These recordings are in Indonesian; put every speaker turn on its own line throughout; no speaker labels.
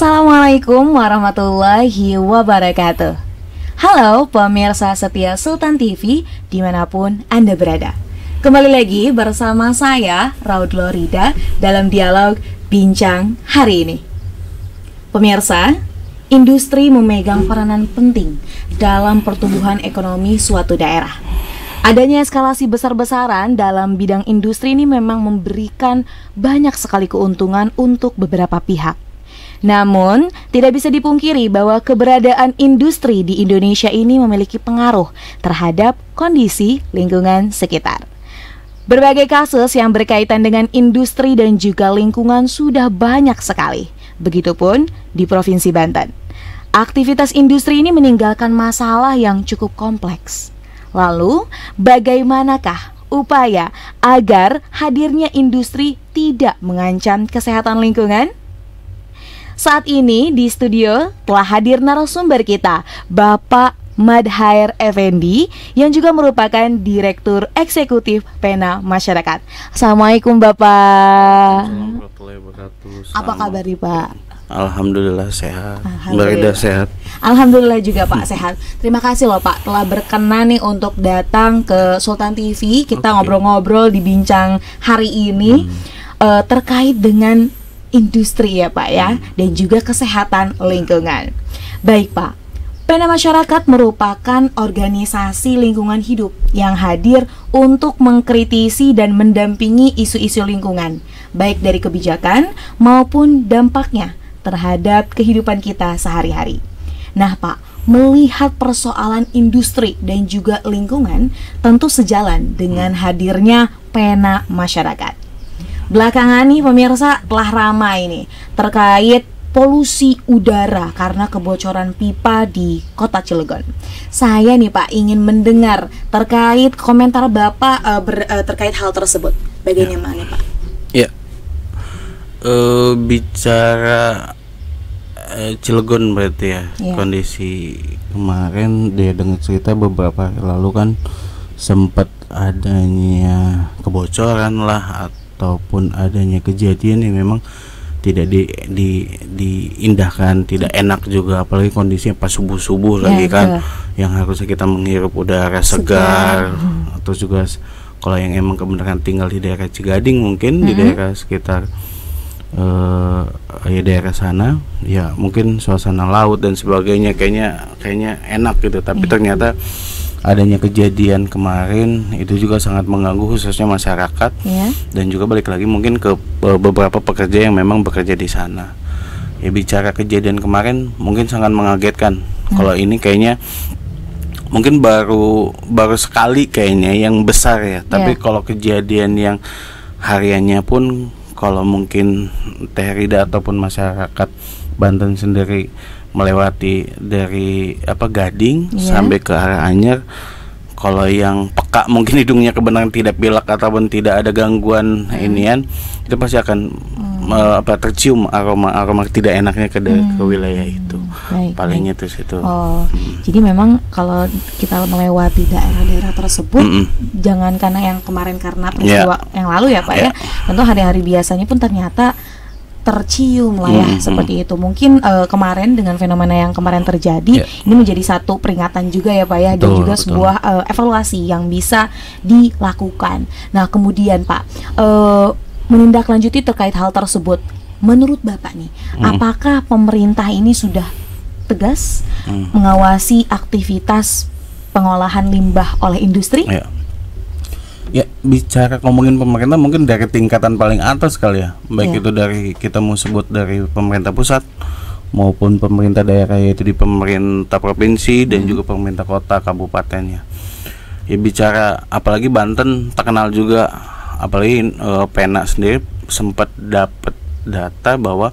Assalamualaikum warahmatullahi wabarakatuh. Halo pemirsa setia Sultan TV dimanapun Anda berada. Kembali lagi bersama saya Raud Lorida dalam dialog Bincang hari ini. Pemirsa, industri memegang peranan penting dalam pertumbuhan ekonomi suatu daerah. Adanya eskalasi besar-besaran dalam bidang industri ini memang memberikan banyak sekali keuntungan untuk beberapa pihak. Namun, tidak bisa dipungkiri bahwa keberadaan industri di Indonesia ini memiliki pengaruh terhadap kondisi lingkungan sekitar. Berbagai kasus yang berkaitan dengan industri dan juga lingkungan sudah banyak sekali. Begitupun di Provinsi Banten. Aktivitas industri ini meninggalkan masalah yang cukup kompleks. Lalu, bagaimanakah upaya agar hadirnya industri tidak mengancam kesehatan lingkungan? Saat ini di studio telah hadir narasumber kita, Bapak Madhair Effendi, yang juga merupakan Direktur Eksekutif Pena Masyarakat. Assalamualaikum Bapak. Apa kabar nih Pak?
Alhamdulillah sehat. Alhamdulillah sehat.
Alhamdulillah juga Pak sehat. Terima kasih loh Pak telah berkenan nih untuk datang ke Sultan TV. Kita ngobrol-ngobrol di bincang hari ini terkait dengan industri ya Pak ya, dan juga kesehatan lingkungan. Baik Pak, Pena Masyarakat merupakan organisasi lingkungan hidup yang hadir untuk mengkritisi dan mendampingi isu-isu lingkungan, baik dari kebijakan maupun dampaknya terhadap kehidupan kita sehari-hari. Nah Pak, melihat persoalan industri dan juga lingkungan tentu sejalan dengan hadirnya Pena Masyarakat. Belakangan nih pemirsa telah ramai nih terkait polusi udara karena kebocoran pipa di Kota Cilegon. Saya nih Pak ingin mendengar terkait komentar Bapak terkait hal tersebut. Bagaimana nih Pak?
Ya, bicara Cilegon berarti ya, kondisi kemarin dia dengar cerita beberapa hari lalu kan sempat adanya kebocoran lah ataupun adanya kejadian yang memang tidak diindahkan, tidak enak juga, apalagi kondisinya pas subuh-subuh lagi kan, yang harusnya kita menghirup udara segar. Atau juga kalau yang emang kebenaran tinggal di daerah Cigading mungkin di daerah sekitar ya daerah sana, ya mungkin suasana laut dan sebagainya kayaknya enak gitu, tapi ternyata adanya kejadian kemarin itu juga sangat mengganggu khususnya masyarakat, dan juga balik lagi mungkin ke beberapa pekerja yang memang bekerja di sana. Ya bicara kejadian kemarin mungkin sangat mengagetkan. Kalau ini kayaknya mungkin baru sekali kayaknya yang besar ya, tapi kalau kejadian yang hariannya pun kalau mungkin Teh Rida ataupun masyarakat Banten sendiri melewati dari Gading sampai ke arah Anyer, kalau yang peka mungkin hidungnya kebenaran tidak pilek ataupun tidak ada gangguan inian, itu pasti akan tercium aroma tidak enaknya ke wilayah itu. Palingnya itu situ.
Jadi memang kalau kita melewati daerah-daerah tersebut, jangan karena yang kemarin karena peristiwa yang lalu ya Pak ya, tentu hari-hari biasanya pun ternyata tercium lah ya, seperti itu. Mungkin kemarin dengan fenomena yang kemarin terjadi, ini menjadi satu peringatan juga ya Pak ya, dan juga sebuah evaluasi yang bisa dilakukan. Nah kemudian Pak, menindaklanjuti terkait hal tersebut, menurut Bapak nih, apakah pemerintah ini sudah tegas mengawasi aktivitas pengolahan limbah oleh industri?
Ya, bicara ngomongin pemerintah mungkin dari tingkatan paling atas kali ya, baik itu dari kita mau sebut dari pemerintah pusat maupun pemerintah daerah, yaitu di pemerintah provinsi dan juga pemerintah kota kabupatennya. Ya bicara apalagi Banten terkenal juga, apalagi Pena sendiri sempat dapat data bahwa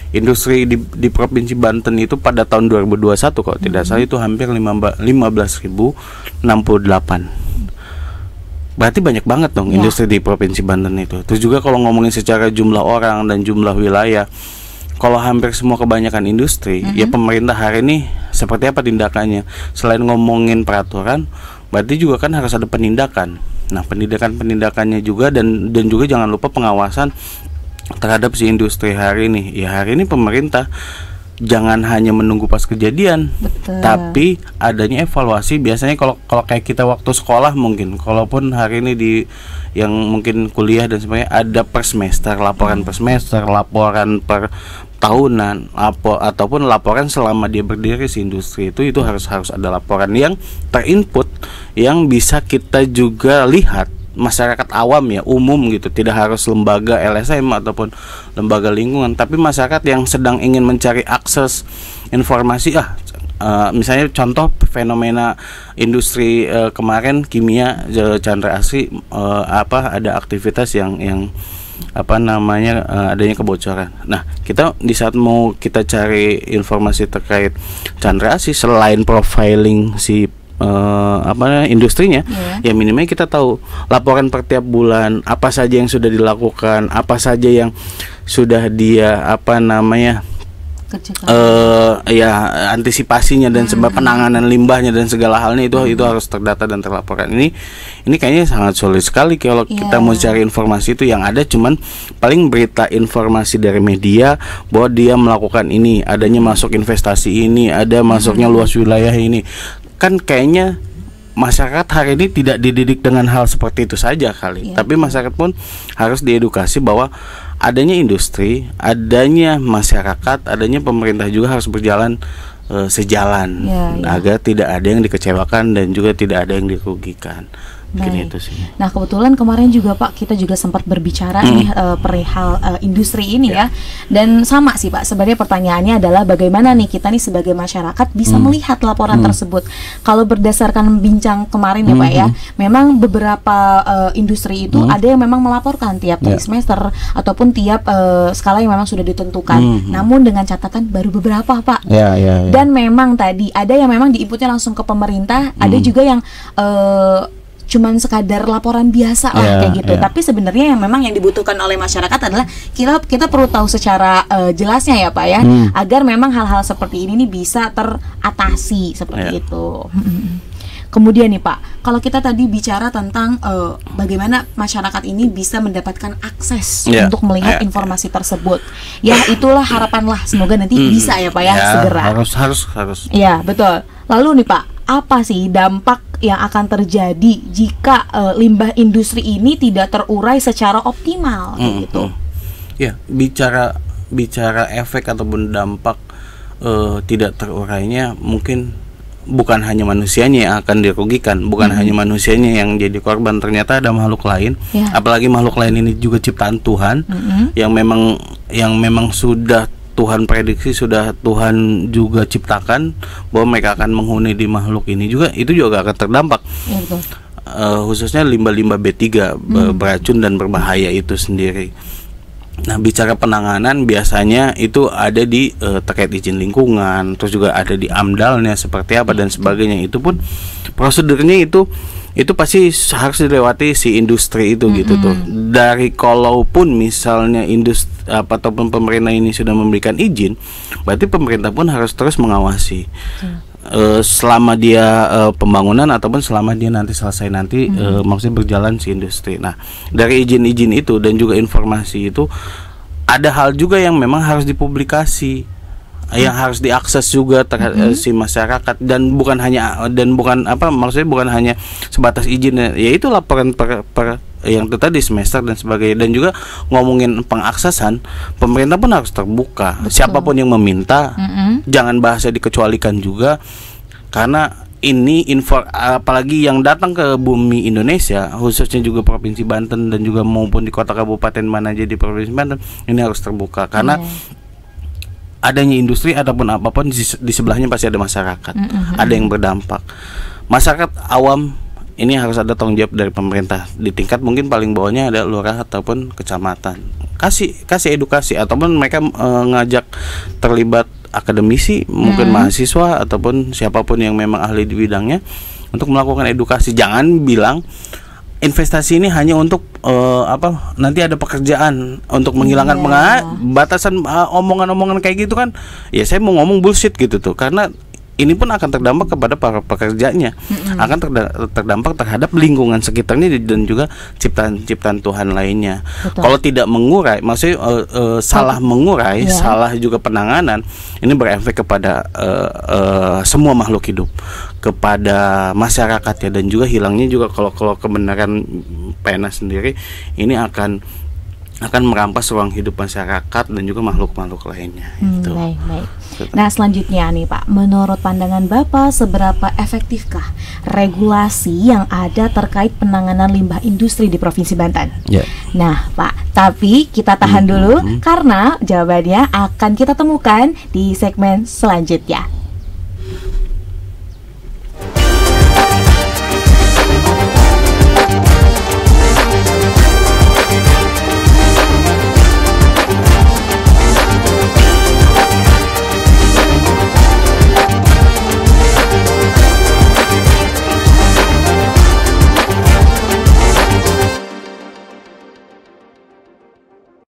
industri di provinsi Banten itu pada tahun 2021 kalau tidak salah itu hampir 15.068. Berarti banyak banget dong industri di provinsi Banten itu. Terus juga kalau ngomongin secara jumlah orang dan jumlah wilayah, kalau hampir semua kebanyakan industri, ya pemerintah hari ini seperti apa tindakannya? Selain ngomongin peraturan, berarti juga kan harus ada penindakan. Nah, penindakannya juga dan juga jangan lupa pengawasan terhadap si industri hari ini. Ya hari ini pemerintah jangan hanya menunggu pas kejadian.
Betul.
Tapi adanya evaluasi. Biasanya kalau kayak kita waktu sekolah mungkin, kalaupun hari ini di yang mungkin kuliah dan sebagainya, ada per semester, laporan per semester, laporan per tahunan, ataupun laporan selama dia berdiri si industri itu harus ada laporan yang terinput, yang bisa kita juga lihat, masyarakat awam ya, umum gitu, tidak harus lembaga LSM ataupun lembaga lingkungan, tapi masyarakat yang sedang ingin mencari akses informasi. Misalnya contoh fenomena industri kemarin kimia Chandra Asri, ada aktivitas yang adanya kebocoran. Nah, kita di saat mau kita cari informasi terkait Chandra Asri, selain profiling si industrinya, ya minimal kita tahu laporan per tiap bulan, apa saja yang sudah dilakukan, apa saja yang sudah dia antisipasinya dan sebab penanganan limbahnya dan segala halnya itu harus terdata dan terlaporkan. Ini kayaknya sangat sulit sekali kalau kita mau cari informasi. Itu yang ada cuman paling berita informasi dari media bahwa dia melakukan ini, adanya masuk investasi ini, ada masuknya luas wilayah ini. Kan kayaknya masyarakat hari ini tidak dididik dengan hal seperti itu saja kali. Tapi masyarakat pun harus diedukasi bahwa adanya industri, adanya masyarakat, adanya pemerintah juga harus berjalan sejalan, agar tidak ada yang dikecewakan dan juga tidak ada yang dirugikan. Mungkin itu sih.
Nah, kebetulan kemarin juga Pak, kita juga sempat berbicara nih perihal industri ini ya. Dan sama sih Pak, sebenarnya pertanyaannya adalah bagaimana nih kita nih sebagai masyarakat bisa melihat laporan tersebut. Kalau berdasarkan bincang kemarin ya Pak ya, memang beberapa industri itu ada yang memang melaporkan tiap semester ataupun tiap skala yang memang sudah ditentukan. Namun dengan catatan baru beberapa Pak. Dan memang tadi ada yang memang diinputnya langsung ke pemerintah, ada juga yang cuman sekadar laporan biasa lah kayak gitu. Tapi sebenarnya yang memang yang dibutuhkan oleh masyarakat adalah kita perlu tahu secara jelasnya ya Pak ya, agar memang hal-hal seperti ini nih bisa teratasi seperti itu. Kemudian nih Pak, kalau kita tadi bicara tentang bagaimana masyarakat ini bisa mendapatkan akses untuk melihat informasi tersebut, ya itulah harapanlah, semoga nanti bisa ya Pak ya, segera.
Harus.
Ya betul. Lalu nih Pak, apa sih dampak yang akan terjadi jika limbah industri ini tidak terurai secara optimal gitu?
Ya, bicara efek ataupun dampak tidak terurainya, mungkin bukan hanya manusianya yang akan dirugikan, bukan hanya manusianya yang jadi korban, ternyata ada makhluk lain. Apalagi makhluk lain ini juga ciptaan Tuhan, yang memang sudah Tuhan prediksi, sudah Tuhan juga ciptakan bahwa mereka akan menghuni di makhluk ini juga, itu juga akan terdampak. Khususnya limbah-limbah B3 beracun dan berbahaya itu sendiri. Nah, bicara penanganan biasanya itu ada di terkait izin lingkungan, terus juga ada di AMDAL-nya seperti apa dan sebagainya. Itu pun prosedurnya itu pasti harus dilewati si industri itu gitu tuh. Dari kalaupun misalnya industri ataupun pemerintah ini sudah memberikan izin, berarti pemerintah pun harus terus mengawasi. Selama dia pembangunan ataupun selama dia nanti selesai maksudnya berjalan si industri. Nah, dari izin-izin itu dan juga informasi itu ada hal juga yang memang harus dipublikasi, yang harus diakses juga terhadap si masyarakat, dan bukan hanya sebatas izin, yaitu laporan per yang itu tadi semester dan sebagainya. Dan juga ngomongin pengaksesan, pemerintah pun harus terbuka. Siapapun yang meminta, jangan bahasa dikecualikan juga, karena ini apalagi yang datang ke bumi Indonesia, khususnya juga Provinsi Banten dan juga maupun di kota kabupaten mana aja di Provinsi Banten, ini harus terbuka karena adanya industri ataupun apapun di sebelahnya pasti ada masyarakat, ada yang berdampak. Masyarakat awam ini harus ada tanggung jawab dari pemerintah di tingkat mungkin paling bawahnya ada lurah ataupun kecamatan. Kasih edukasi ataupun mereka ngajak terlibat akademisi, mungkin mahasiswa ataupun siapapun yang memang ahli di bidangnya untuk melakukan edukasi. Jangan bilang investasi ini hanya untuk nanti ada pekerjaan untuk menghilangkan batasan omongan-omongan kayak gitu kan. Ya saya mau ngomong bullshit gitu tuh, karena ini pun akan terdampak kepada para pekerjanya, akan terdampak terhadap lingkungan sekitarnya dan juga ciptaan Tuhan lainnya. Kalau tidak mengurai, maksudnya salah mengurai, salah juga penanganan, ini berefek kepada semua makhluk hidup, kepada masyarakat ya, dan juga hilangnya juga kalau kebenaran pena sendiri ini akan merampas ruang hidup masyarakat dan juga makhluk-makhluk lainnya.
Baik. Nah, selanjutnya nih Pak, menurut pandangan Bapak, seberapa efektifkah regulasi yang ada terkait penanganan limbah industri di Provinsi Banten? Nah Pak, tapi kita tahan dulu karena jawabannya akan kita temukan di segmen selanjutnya.